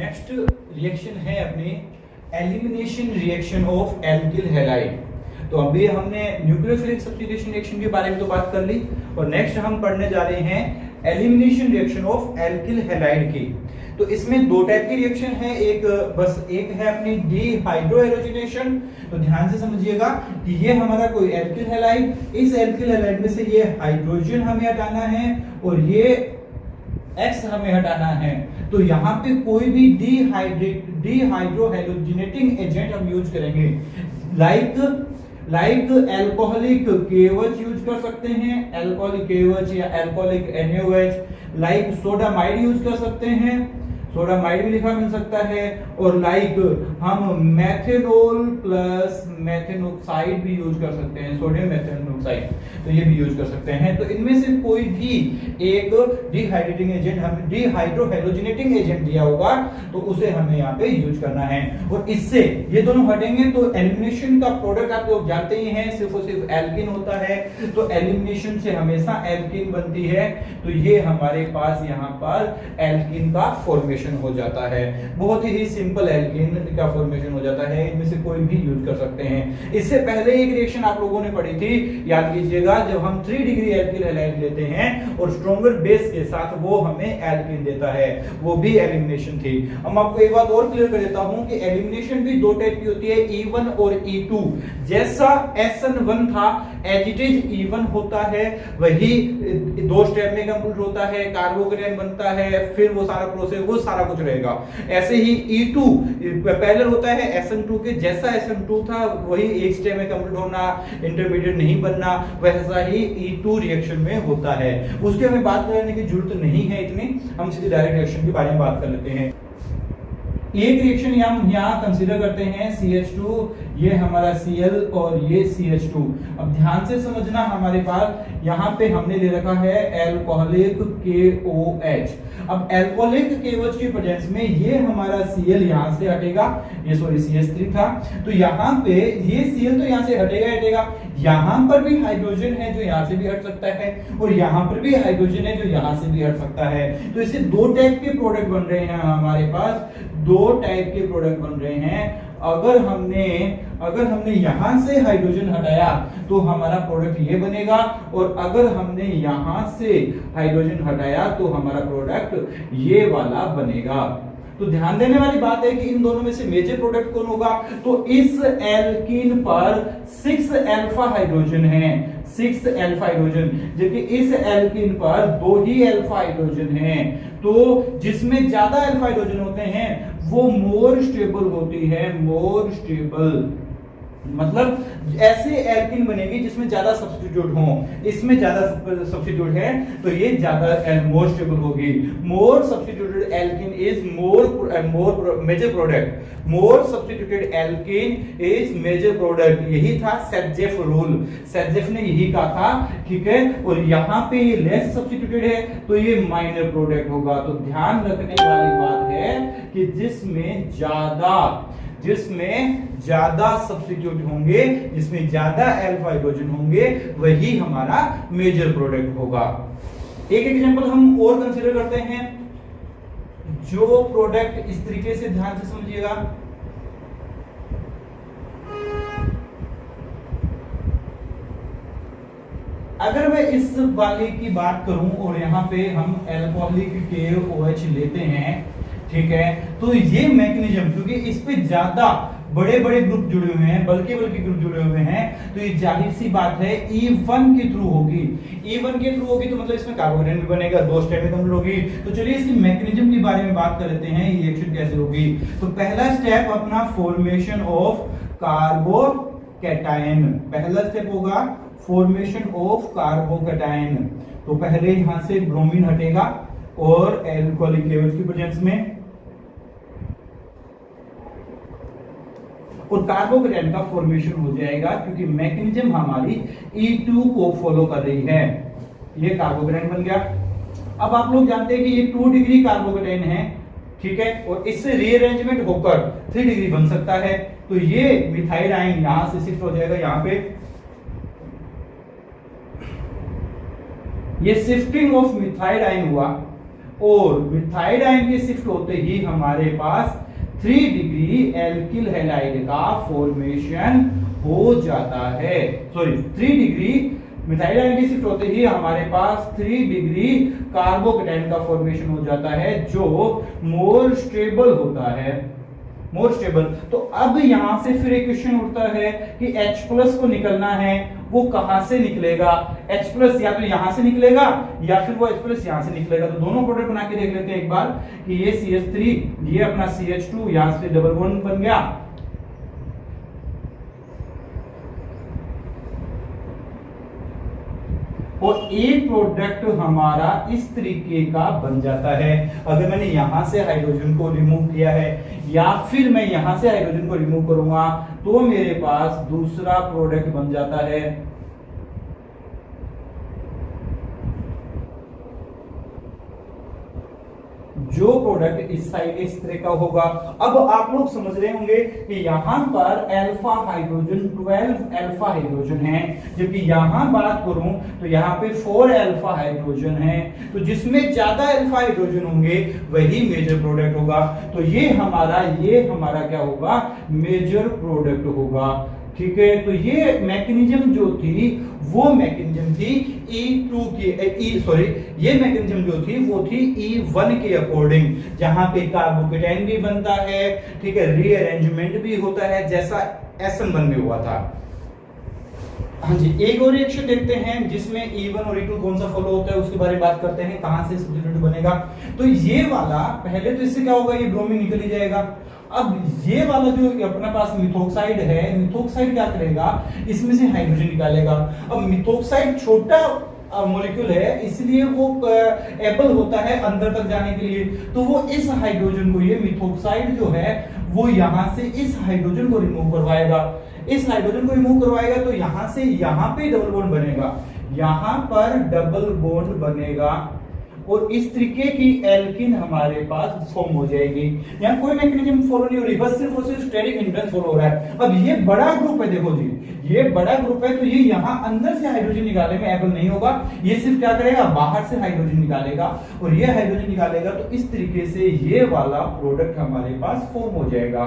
Next reaction है अपनी elimination reaction of alkyl halide. तो अभी हमने न्यूक्लियोफिलिक सब्स्टिट्यूशन रिएक्शन के बारे में तो बात कर ली और नेक्स्ट हम पढ़ने जा रहे हैं elimination reaction of alkyl halide की। तो इसमें दो टाइप की रिएक्शन है, एक है अपनी डिहाइड्रोएलोजिनेशन। तो ध्यान से समझिएगा कि ये हमारा कोई एल्किल हैलाइड, इस एल्किल हैलाइड में से ये हाइड्रोजन हमें हटाना है और ये X हमें हटाना है। तो यहाँ पे कोई भी डिहाइड्रोहेलोजिनेटिंग एजेंट हम यूज करेंगे, लाइक एल्कोहलिक KOH यूज कर सकते हैं, एल्कोहलिक KOH या alcoholic NaOH, like sodamide use कर सकते हैं, सोडामाइड भी लिखा मिल सकता है, और लाइक हम मेथेनॉल प्लस मेथेनोक्साइड भी यूज कर सकते हैं, सोडियम मेथेनोक्साइड, तो ये भी यूज कर सकते हैं। तो इनमें से कोई भी एक डिहाइड्रेटिंग एजेंट हमें डिहाइड्रोहेलोजिनेटिंग एजेंट दिया होगा तो उसे हमें यहाँ पे यूज करना है और इससे ये दोनों हटेंगे तो एलिमिनेशन का प्रोडक्ट आप लोग जानते ही हैं, सिर्फ और सिर्फ एल्किन होता है। तो एलिमिनेशन से हमेशा एल्किन बनती है, तो ये हमारे पास यहाँ पर एल्किन का फॉर्मेशन हो जाता है। बहुत ही सिंपल एल्किन का फॉर्मेशन हो जाता है, इनमें से कोई भी यूज कर सकते हैं। इससे पहले एक रिएक्शन आप लोगों ने पढ़ी थी, याद कीजिएगा, जब हम 3 डिग्री एल्किल हैलाइड लेते हैं और स्ट्रॉन्गर बेस के साथ वो हमें एल्किन देता है, वो भी एलिमिनेशन थी। अब आपको एक बात और क्लियर कर देता हूं कि एलिमिनेशन भी दो टाइप की होती है, E1 और E2। जैसा SN1 था एज इट इज E1 होता है, वही 2 स्टेप में कंप्लीट होता है, कार्बोकेटायन बनता है, फिर वो सारा प्रोसेस वो सारा कुछ रहेगा। ऐसे ही E2 पहले होता है SN2 के, जैसा SN2 था वही एक स्टेप में कंप्लीट होना, इंटरमीडिएट नहीं बनना, वैसा ही E2 रिएक्शन में होता है। उसके हमें बात करने की जरूरत नहीं है इतनी, हम सीधे डायरेक्ट रिएक्शन के बारे में बात कर लेते हैं। एक रिएक्शन हम यहाँ कंसीडर करते हैं CH2, ये हमारा Cl और ये CH2। अब ध्यान से समझना, हमारे पास यहाँ पे हमने ले रखा है एल्कोहलिक KOH। अब एल्कोहलिक KOH की प्रेजेंस में ये हमारा Cl यहाँ से हटेगा, ये सॉरी CH3 था, तो यहाँ पे ये Cl तो यहाँ से हटेगा, यहाँ पर भी हाइड्रोजन है जो यहाँ से भी हट सकता है और यहाँ पर भी हाइड्रोजन है जो यहाँ से भी हट सकता है। तो इससे 2 टाइप के प्रोडक्ट बन रहे हैं हमारे पास, 2 टाइप के प्रोडक्ट बन रहे हैं। अगर हमने यहां से हाइड्रोजन हटाया तो हमारा प्रोडक्ट ये बनेगा, और अगर हमने यहां से हाइड्रोजन हटाया तो हमारा प्रोडक्ट ये वाला बनेगा। तो ध्यान देने वाली बात है कि इन दोनों में से मेजर प्रोडक्ट कौन होगा, तो इस एल्कीन पर 6 अल्फा हाइड्रोजन है, 6 अल्फा हाइड्रोजन, जबकि इस एल्कीन पर 2 ही अल्फा हाइड्रोजन हैं। तो जिसमें ज्यादा अल्फा हाइड्रोजन होते हैं वो मोर स्टेबल होती है, मोर स्टेबल मतलब ऐसे एल्कीन बनेगी जिसमें ज्यादा सब्स्टिट्यूट हो, इसमें ज्यादा सब्स्टिट्यूट है तो ये ज्यादा मोर स्टेबल होगी। More substituted alkene is more major product, more substituted alkene is major product. यही था सेटजेफ रूल, सेटजेफ ने यही कहा था, ठीक है। और यहाँ पे ये लेस सब्स्टिट्यूटेड है तो ये माइनर प्रोडक्ट होगा। तो ध्यान रखने वाली बात है कि जिसमें ज्यादा सब्स्टिट्यूट होंगे, जिसमें ज्यादा अल्फा हाइड्रोजन होंगे, वही हमारा मेजर प्रोडक्ट होगा। एक एग्जांपल हम और कंसीडर करते हैं, जो प्रोडक्ट इस तरीके से, ध्यान से समझिएगा, अगर मैं इस वाले की बात करूं और यहां पे हम एल्कोहलिक KOH लेते हैं, ठीक है, तो ये मैकेनिज्म, क्योंकि इस पे ज्यादा बड़े बड़े ग्रुप जुड़े हुए हैं, बल्कि ग्रुप जुड़े हुए हैं, तो ये जाहिर सी बात है E1 के थ्रू होगी। E1 के थ्रू होगी तो मतलब इसमें कार्बोकेटायन भी बनेगा, 2 स्टेप में कंप्लीट होगी। तो चलिए इसकी मैकेनिज्म के बारे में बात कर लेते हैं, ये रिएक्शन कैसे होगी। तो पहला स्टेप अपना फॉर्मेशन ऑफ कार्बोकेटायन, पहला स्टेप होगा फॉर्मेशन ऑफ कार्बोकेटायन। तो पहले यहां से ब्रोमीन हटेगा और एल्कोहलिक KOH की प्रेजेंस में, और कार्बोकेटायन का फॉर्मेशन हो जाएगा, क्योंकि मैकेनिज्म हमारी E2 को फॉलो कर रही है। ये कार्बोकेटायन बन गया। अब आप लोग जानते हैं कि ये 2 डिग्री कार्बोकेटायन है, ठीक है, और इससे रीअरेंजमेंट होकर 3 डिग्री बन सकता है। तो ये मिथाइल आयन यहां से शिफ्ट हो जाएगा, यहां पे ये शिफ्टिंग ऑफ मिथाइल आयन हुआ और मिथाइल आयन के शिफ्ट होते ही हमारे पास 3 डिग्री एल्किल हैलाइड का फॉर्मेशन हो जाता है। सॉरी 3 डिग्री मिथाइल आयन के शिफ्ट होते ही हमारे पास 3 डिग्री कार्बोकेटाइन का फॉर्मेशन हो जाता है, जो मोर स्टेबल होता है, मोर स्टेबल। तो अब यहां से फिर एक क्वेश्चन उठता है कि H+ को निकलना है, वो कहां से निकलेगा? H+ या तो यहां से निकलेगा या फिर वो H+ यहां से निकलेगा। तो दोनों प्रोडक्ट बना के देख लेते हैं एक बार कि ये CH3, ये अपना CH2, यहां से डबल बॉन्ड बन गया, और एक प्रोडक्ट हमारा इस तरीके का बन जाता है। अगर मैंने यहां से हाइड्रोजन को रिमूव किया है या फिर मैं यहां से हाइड्रोजन को रिमूव करूंगा तो मेरे पास दूसरा प्रोडक्ट बन जाता है। जो प्रोडक्ट इस साइड इस तरह का होगा। अब आप लोग समझ रहे होंगे कि यहां पर अल्फा हाइड्रोजन 12 अल्फा हाइड्रोजन है, जबकि यहां बात करूं तो यहां पे 4 अल्फा हाइड्रोजन है। तो जिसमें ज्यादा अल्फा हाइड्रोजन होंगे वही मेजर प्रोडक्ट होगा। तो ये हमारा क्या होगा? मेजर प्रोडक्ट होगा। ठीक है, तो ये मैकेनिज्म जो थी वो मैकेनिज्म थी E2 की ये मैकेनिज्म जो थी वो थी E1 के अकॉर्डिंग, जहां पे कार्बोकेटाइन भी बनता है, ठीक है, रीअरेंजमेंट भी होता है जैसा SN1 में हुआ था। हाँ जी, एक और रिएक्शन देखते हैं जिसमें E1 और E2 कौन सा फॉलो होता है उसके बारे में बात करते हैं, कहां से सब्स्टिट्यूट बनेगा। तो ये वाला पहले तो इससे क्या होगा, ये ब्रोमीन निकल ही जाएगा। अब ये वाला जो अपने पास मिथोक्साइड है, मिथोक्साइड क्या करेगा, इसमें से हाइड्रोजन निकालेगा। अब मिथोक्साइड छोटा मॉलिक्यूल है इसलिए वो एबल होता है अंदर तक जाने के लिए, तो वो इस हाइड्रोजन को, ये मिथोक्साइड जो है वो यहां से इस हाइड्रोजन को रिमूव करवाएगा। इस हाइड्रोजन को रिमूव करवाएगा तो यहां से यहां पे डबल बॉन्ड बनेगा, यहां पर डबल बॉन्ड बनेगा और इस तरीके की एल्किन हमारे पास फॉर्म हो जाएगी। यहाँ कोई मैकेनिज्म फॉलो नहीं हो रही, बस सिर्फ और सिर्फ स्टेरिक हिंड्रेंस फॉलो हो रहा है। अब ये बड़ा ग्रुप है, देखो जी ये बड़ा ग्रुप है, तो ये यहाँ अंदर से हाइड्रोजन निकालने में एबल नहीं होगा, ये सिर्फ क्या करेगा, बाहर से हाइड्रोजन निकालेगा और ये हाइड्रोजन निकालेगा। तो इस तरीके से ये वाला प्रोडक्ट हमारे पास फॉर्म हो जाएगा।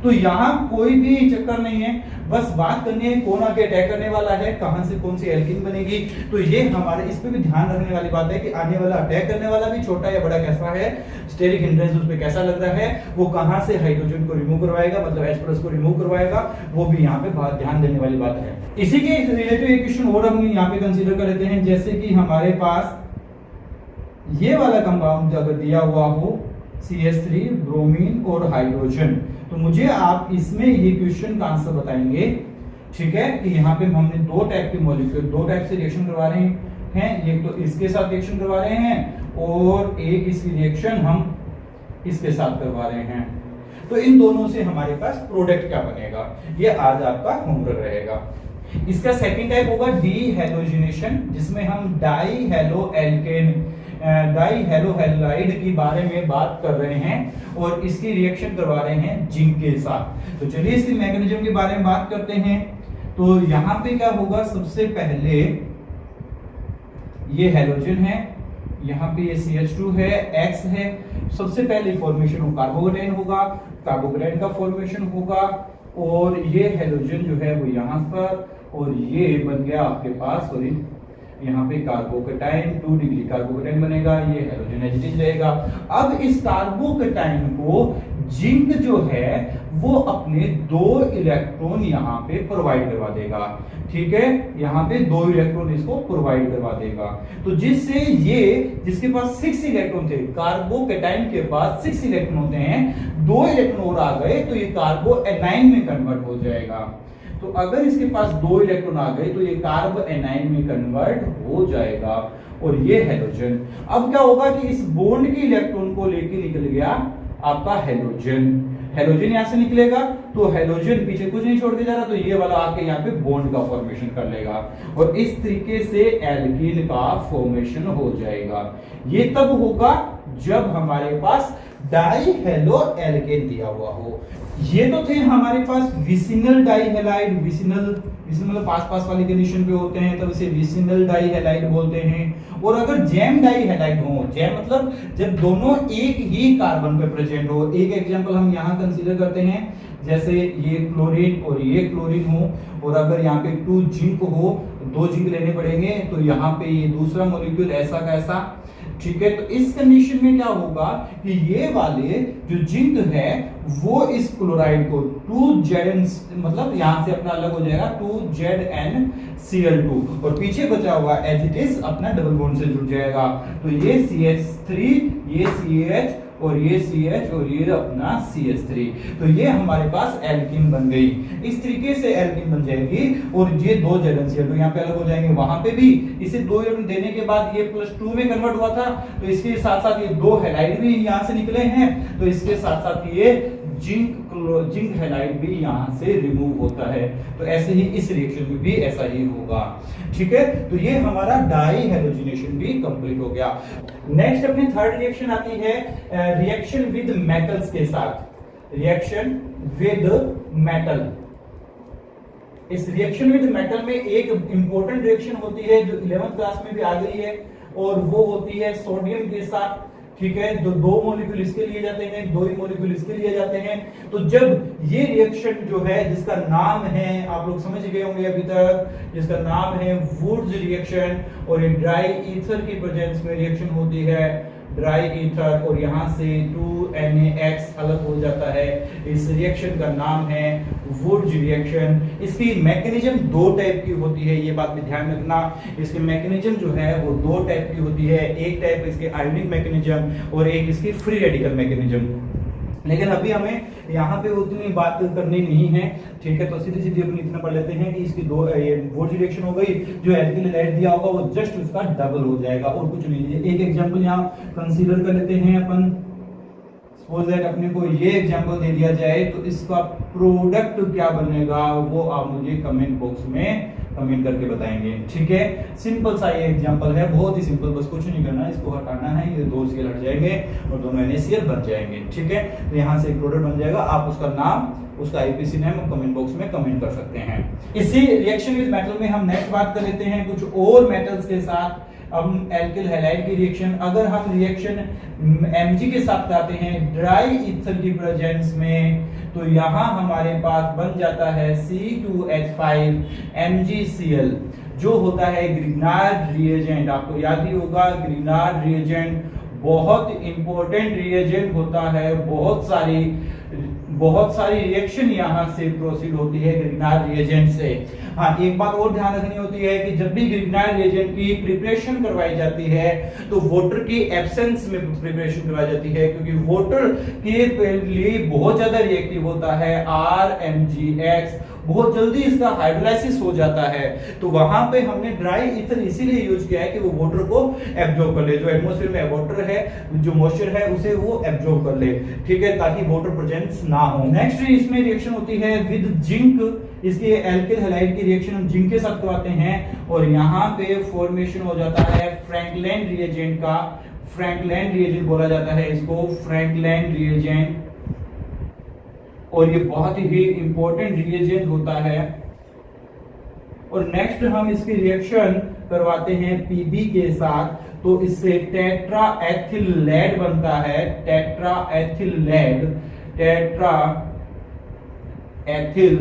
तो यहाँ कोई भी चक्कर नहीं है, बस बात करनी है कौन आगे अटैक करने वाला है, कहां से कौन सी एल्किन बनेगी। तो ये हमारे इस पे भी ध्यान रखने वाली बात है कि आने वाला अटैक करने वाला भी छोटा या बड़ा कैसा है, स्टेरिक हिंड्रेंस उस पे कैसा लग रहा है, वो कहां से हाइड्रोजन को रिमूव करवाएगा, मतलब H+ को रिमूव करवाएगा, वो भी यहाँ पे बहुत ध्यान देने वाली बात है। इसी के रिलेटेड एक क्वेश्चन और हम यहाँ पे कंसीडर कर लेते हैं, जैसे कि हमारे पास ये वाला कंपाउंड अगर दिया हुआ हो CH3 ब्रोमीन और हाइड्रोजन, तो मुझे आप इसमें ये क्वेश्चन का आंसर बताएंगे। ठीक है, कि यहाँ पे हमने दो टाइप के मॉलिक्यूल, दो टाइप से रिएक्शन करवा रहे हैं, एक तो इसके साथ रिएक्शन करवा रहे हैं और एक इसकी रिएक्शन हम इसके साथ करवा रहे हैं। तो इन दोनों से हमारे पास प्रोडक्ट क्या बनेगा, ये आज आपका होमवर्क रहेगा। इसका सेकंड टाइप होगा डीहैलोजिनेशन, जिसमें हम डाई हेलो हैलाइड के बारे में बात कर रहे हैं और इसकी रिएक्शन करवा रहे हैं जिंक के साथ। तो चलिए इसकी मैकेनिज्म के बारे में बात करते हैं। तो यहां पे क्या होगा, सबसे पहले ये हैलोजन है, यहाँ पे ये CH2 है, X है, सबसे पहले फॉर्मेशन हो कार्बोकेटाइन होगा, कार्बोकेटाइन का फॉर्मेशन होगा और ये हैलोजन जो है वो यहाँ पर, और ये बन गया आपके पास, सॉरी यहाँ पे कार्बोकेटाइन 2 डिग्री कार्बोकेटाइन बनेगा, ये हैलोजन H+ रहेगा। अब इस कार्बोकेटाइन को जिंक जो है वो अपने 2 इलेक्ट्रॉन यहाँ पे प्रोवाइड करवा देगा। ठीक है, यहाँ पे 2 इलेक्ट्रॉन इसको प्रोवाइड करवा देगा, तो जिससे ये जिसके पास 6 इलेक्ट्रॉन थे, कार्बोकेटाइन के पास 6 इलेक्ट्रॉन होते हैं, 2 इलेक्ट्रॉन और आ गए तो ये कार्बो एनाइन में कन्वर्ट हो जाएगा। तो अगर इसके पास 2 इलेक्ट्रॉन आ गए तो ये कार्ब एनाइन में कन्वर्ट हो जाएगा और ये हैलोजन। अब क्या होगा कि इस बॉन्ड के इलेक्ट्रॉन को लेके निकल गया आपका हैलोजन, हैलोजन यहां से निकलेगा तो हैलोजन पीछे कुछ नहीं छोड़ के जा रहा, तो ये वाला आके यहाँ पे बॉन्ड का फॉर्मेशन कर लेगा और इस तरीके से एल्कीन का फॉर्मेशन हो जाएगा। ये तब होगा जब हमारे पास डाई हेलो एल्केन दिया हुआ हो। ये तो थे हमारे पास विसिनल डाई हैलाइड, विसिनल मतलब पास पास वाली कंडीशन पे होते हैं तब इसे विसिनल डाई हैलाइड बोलते हैं। और अगर जैम डाई हैलाइड हो, जैम मतलब जब दोनों एक ही कार्बन पे प्रेजेंट हो, एक एग्जांपल हम यहाँ कंसीडर करते हैं, जैसे ये क्लोरीन और ये क्लोरीन हो, और अगर यहाँ पे 2 जिंक हो, 2 जिंक लेने पड़ेंगे, तो यहाँ पे ये दूसरा मॉलिक्यूल ऐसा का ऐसा, ठीक है। तो इस कंडीशन में क्या होगा कि ये वाले जो जिंक है वो इस क्लोराइड को 2Zn मतलब यहां से अपना अलग हो जाएगा 2ZnCl2, और पीछे बचा हुआ एज इट इज अपना डबल बॉन्ड से जुड़ जाएगा। तो ये CH3, ये CH और ये CH और ये अपना CH3, तो ये हमारे पास एल्कीन बन गई। इस तरीके से एल्कीन बन जाएगी। और ये 2ZnCl2 यहाँ पे अलग हो जाएंगे, वहां पे भी इसे 2 इलेक्ट्रॉन देने के बाद ये +2 में कन्वर्ट हुआ था, तो इसके साथ साथ ये 2 हैलाइड भी यहाँ से निकले हैं, तो इसके साथ साथ ये जिंक हैलाइड भी यहां से रिमूव होता है। तो ऐसे ही इस रिएक्शन में भी ऐसा ही होगा, ठीक है। तो ये हमारा डाई हैलोजिनेशन भी कंप्लीट हो गया। नेक्स्ट अपनी थर्ड रिएक्शन आती है रिएक्शन विद मेटल्स के साथ, रिएक्शन विद मेटल। इस रिएक्शन विद मेटल में एक इंपॉर्टेंट रिएक्शन होती है जो 11th क्लास में भी आ गई है, और वो होती है सोडियम के साथ, ठीक है। तो 2 मॉलिक्यूल इसके लिए जाते हैं, 2 ही मॉलिक्यूल इसके लिए जाते हैं। तो जब ये रिएक्शन जो है जिसका नाम है, आप लोग समझ गए होंगे अभी तक, जिसका नाम है वुड्स रिएक्शन, और ये ड्राई ईथर की प्रेजेंस में रिएक्शन होती है, ड्राई ईथर, और यहां से 2NaX अलग हो जाता है। इस रिएक्शन का नाम है वुड्स रिएक्शन। इसकी मैकेनिज्म 2 टाइप की होती है, ये बात भी ध्यान रखना। इसकी मैकेनिज्म जो है वो 2 टाइप की होती है, एक टाइप इसके आयोनिक मैकेनिज्म और एक इसकी फ्री रेडिकल मैकेनिज्म। लेकिन अभी हमें यहाँ पे उतनी बात करनी नहीं है, ठीक है। तो सीधी सीधी अपनी इतना पढ़ लेते हैं कि इसकी 2 वुड्स रिएक्शन हो गई, जो एल्किल हैलाइड दिया होगा वो जस्ट उसका डबल हो जाएगा और कुछ नहीं है। एक एग्जांपल यहाँ कंसीडर कर लेते हैं अपन। सपोज दैट अपने को ये एग्जांपल दे दिया जाए, तो इसका प्रोडक्ट क्या बनेगा वो आप मुझे कमेंट बॉक्स में कमेंट करके बताएंगे, ठीक है। सिंपल सा ये एग्जांपल है, बहुत ही सिंपल, बस कुछ नहीं करना है, इसको हटाना है, ये 2 Cl हट जाएंगे और दोनों NaCl बन जाएंगे, ठीक है। तो यहाँ से एक प्रोडक्ट बन जाएगा, आप उसका नाम, उसका IPC नेम कमेंट बॉक्स में कमेंट कर सकते हैं। इसी रिएक्शन विद मेटल में हम नेक्स्ट बात कर लेते हैं कुछ और मेटल्स के साथ। अब एल्किल हैलाइड की रिएक्शन, अगर हम रिएक्शन Mg के साथ करते हैं ड्राई ईथर की प्रेजेंस में, तो यहाँ हमारे पास बन जाता है C2H5 MgCl, जो होता है ग्रिग्नार्ड रिएजेंट। आपको याद ही होगा ग्रिग्नार्ड रिएजेंट बहुत इंपॉर्टेंट रिएजेंट होता है, बहुत सारी रिएक्शन यहाँ से प्रोसीड होती है ग्रिग्नार्ड रिएजेंट से। हाँ, एक बात और ध्यान रखनी होती है कि जब भी ग्रिग्नार्ड रिएजेंट की प्रिपरेशन करवाई जाती है तो वाटर की एब्सेंस में प्रिपरेशन करवाई जाती है, क्योंकि वाटर के लिए बहुत ज्यादा रिएक्टिव होता है RMgX, बहुत जल्दी इसका हाइड्रोलाइसिस हो जाता है। तो वहां पे हमने ड्राई ईथर इसीलिए यूज किया है कि वो वाटर को एब्जॉर्ब कर ले, जो एटमॉस्फेयर में वाटर है, जो मॉइस्चर है उसे वो एब्जॉर्ब कर ले, ठीक है, ताकि वाटर प्रेजेंस ना हो। नेक्स्ट इसमें रिएक्शन होती है विद जिंक। इसके एल्किल हैलाइड की रिएक्शन हम जिंक के साथ करवाते हैं और यहाँ पे फॉर्मेशन हो जाता है फ्रैंकलैंड रिएजेंट का। फ्रैंकलैंड रिएजेंट बोला जाता है इसको, फ्रैंकलैंड रिएजेंट, और ये बहुत ही इंपॉर्टेंट रिएजेंट होता है। और नेक्स्ट हम इसकी रिएक्शन करवाते हैं Pb के साथ, तो इससे टेट्रा एथिल लेड बनता है, tetra ethyl lead, tetra ethyl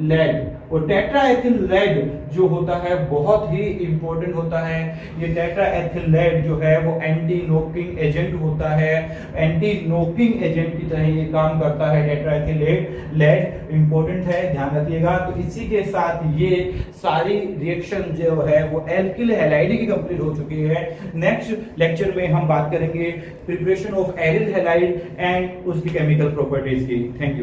lead. और टेट्रा एथिल लेड जो होता है बहुत ही इंपॉर्टेंट होता है। ये टेट्रा एथिल लेड जो है वो एंटी नोकिंग एजेंट होता है, एंटी नोकिंग एजेंट की तरह ये काम करता है। टेट्रा एथिल लेड इंपॉर्टेंट है, ध्यान रखिएगा। तो इसी के साथ ये सारी रिएक्शन जो है वो एल्किल हैलाइड की कंप्लीट हो चुकी है। नेक्स्ट लेक्चर में हम बात करेंगे preparation of aryl halide and उसकी केमिकल प्रॉपर्टीज की। Thank you.